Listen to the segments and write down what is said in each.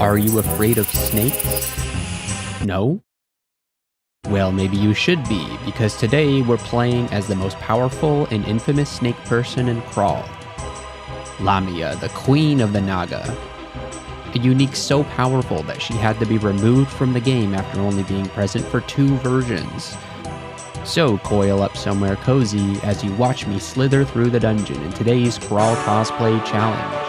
Are you afraid of snakes? No? Well, maybe you should be, because today we're playing as the most powerful and infamous snake person in Crawl. Lamia, the queen of the Naga. A unique so powerful that she had to be removed from the game after only being present for 2 versions. So coil up somewhere cozy as you watch me slither through the dungeon in today's Crawl cosplay challenge.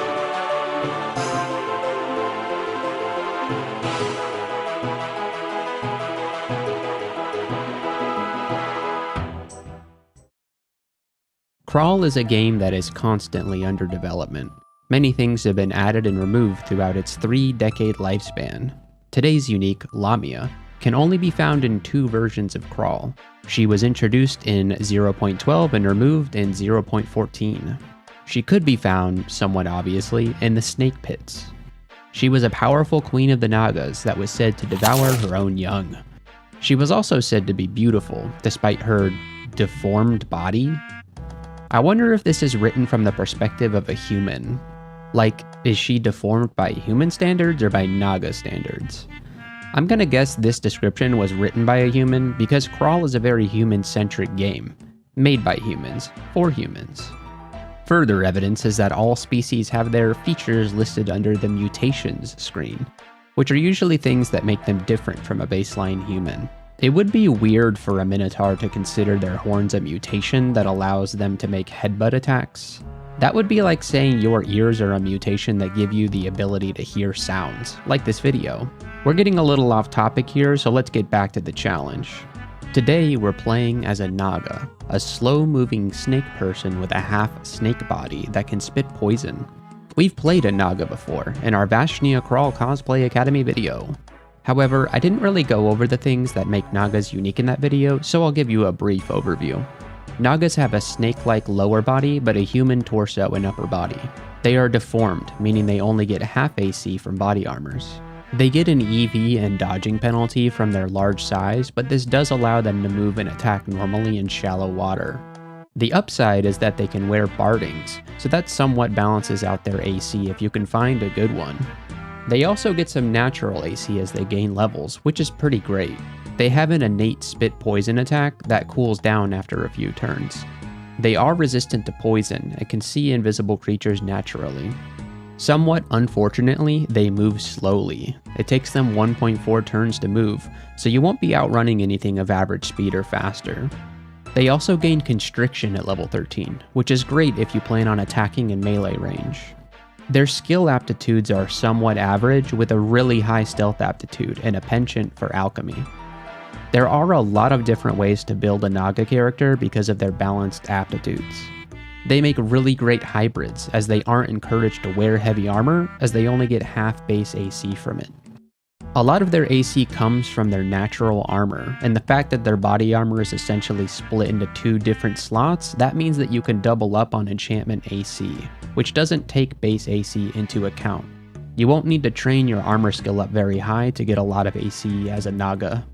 Crawl is a game that is constantly under development. Many things have been added and removed throughout its 3-decade lifespan. Today's unique, Lamia, can only be found in 2 versions of Crawl. She was introduced in 0.12 and removed in 0.14. She could be found, somewhat obviously, in the snake pits. She was a powerful queen of the Nagas that was said to devour her own young. She was also said to be beautiful, despite her deformed body. I wonder if this is written from the perspective of a human. Like, is she deformed by human standards or by Naga standards? I'm gonna guess this description was written by a human because Crawl is a very human-centric game, made by humans, for humans. Further evidence is that all species have their features listed under the mutations screen, which are usually things that make them different from a baseline human. It would be weird for a Minotaur to consider their horns a mutation that allows them to make headbutt attacks. That would be like saying your ears are a mutation that give you the ability to hear sounds, like this video. We're getting a little off topic here, so let's get back to the challenge. Today we're playing as a Naga, a slow-moving snake person with a half-snake body that can spit poison. We've played a Naga before in our Vashnia Crawl Cosplay Academy video. However, I didn't really go over the things that make Nagas unique in that video, so I'll give you a brief overview. Nagas have a snake-like lower body, but a human torso and upper body. They are deformed, meaning they only get half AC from body armors. They get an EV and dodging penalty from their large size, but this does allow them to move and attack normally in shallow water. The upside is that they can wear bardings, so that somewhat balances out their AC if you can find a good one. They also get some natural AC as they gain levels, which is pretty great. They have an innate spit poison attack that cools down after a few turns. They are resistant to poison and can see invisible creatures naturally. Somewhat unfortunately, they move slowly. It takes them 1.4 turns to move, so you won't be outrunning anything of average speed or faster. They also gain constriction at level 13, which is great if you plan on attacking in melee range. Their skill aptitudes are somewhat average with a really high stealth aptitude and a penchant for alchemy. There are a lot of different ways to build a Naga character because of their balanced aptitudes. They make really great hybrids as they aren't encouraged to wear heavy armor as they only get half base AC from it. A lot of their AC comes from their natural armor, and the fact that their body armor is essentially split into 2 different slots, that means that you can double up on enchantment AC, which doesn't take base AC into account. You won't need to train your armor skill up very high to get a lot of AC as a Naga.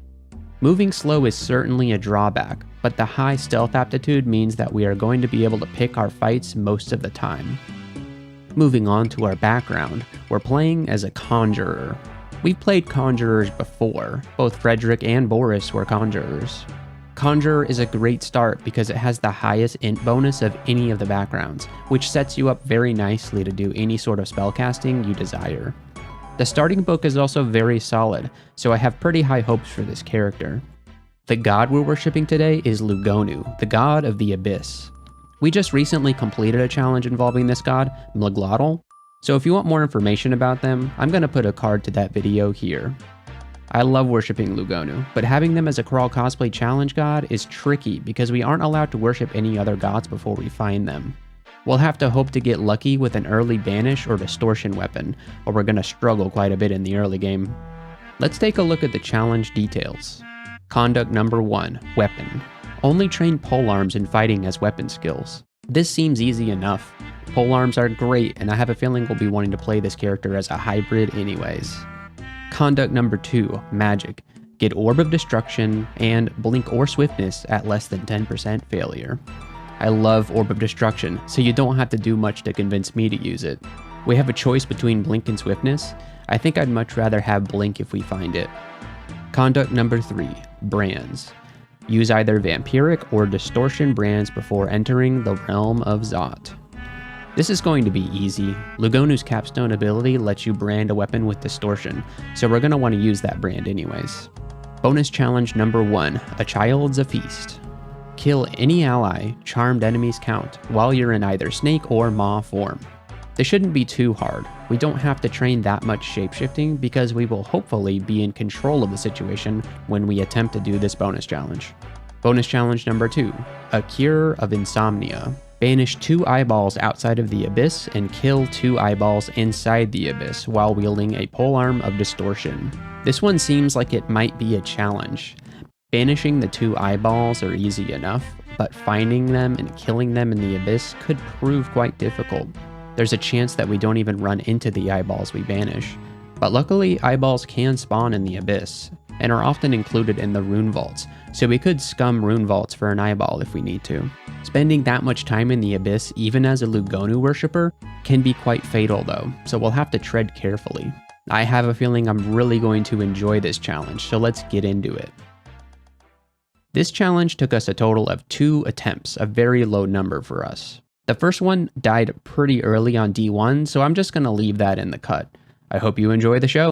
Moving slow is certainly a drawback, but the high stealth aptitude means that we are going to be able to pick our fights most of the time. Moving on to our background, we're playing as a Conjurer. We've played Conjurers before, both Frederick and Boris were Conjurers. Conjurer is a great start because it has the highest int bonus of any of the backgrounds, which sets you up very nicely to do any sort of spellcasting you desire. The starting book is also very solid, so I have pretty high hopes for this character. The god we're worshipping today is Lugonu, the god of the Abyss. We just recently completed a challenge involving this god, Mlglotl, so if you want more information about them, I'm going to put a card to that video here. I love worshipping Lugonu, but having them as a Crawl cosplay challenge god is tricky because we aren't allowed to worship any other gods before we find them. We'll have to hope to get lucky with an early banish or distortion weapon, or we're going to struggle quite a bit in the early game. Let's take a look at the challenge details. Conduct number 1, weapon. Only train polearms in fighting as weapon skills. This seems easy enough. Polearms are great, and I have a feeling we'll be wanting to play this character as a hybrid anyways. Conduct number 2, magic. Get Orb of Destruction and Blink or Swiftness at less than 10% failure. I love Orb of Destruction, so you don't have to do much to convince me to use it. We have a choice between Blink and Swiftness. I think I'd much rather have Blink if we find it. Conduct number 3, brands. Use either Vampiric or Distortion brands before entering the realm of Zot. This is going to be easy. Lugonu's capstone ability lets you brand a weapon with Distortion, so we're going to want to use that brand anyways. Bonus challenge number 1, A Child's a Feast. Kill any ally, charmed enemies count, while you're in either snake or maw form. This shouldn't be too hard. We don't have to train that much shapeshifting because we will hopefully be in control of the situation when we attempt to do this bonus challenge. Bonus challenge number 2, A Cure of Insomnia. Banish 2 eyeballs outside of the abyss and kill 2 eyeballs inside the abyss while wielding a polearm of distortion. This one seems like it might be a challenge. Banishing the 2 eyeballs are easy enough, but finding them and killing them in the abyss could prove quite difficult. There's a chance that we don't even run into the eyeballs we banish. But luckily, eyeballs can spawn in the abyss, and are often included in the rune vaults, so we could scum rune vaults for an eyeball if we need to. Spending that much time in the abyss, even as a Lugonu worshipper, can be quite fatal though, so we'll have to tread carefully. I have a feeling I'm really going to enjoy this challenge, so let's get into it. This challenge took us a total of 2 attempts, a very low number for us. The first one died pretty early on D1, so I'm just going to leave that in the cut. I hope you enjoy the show.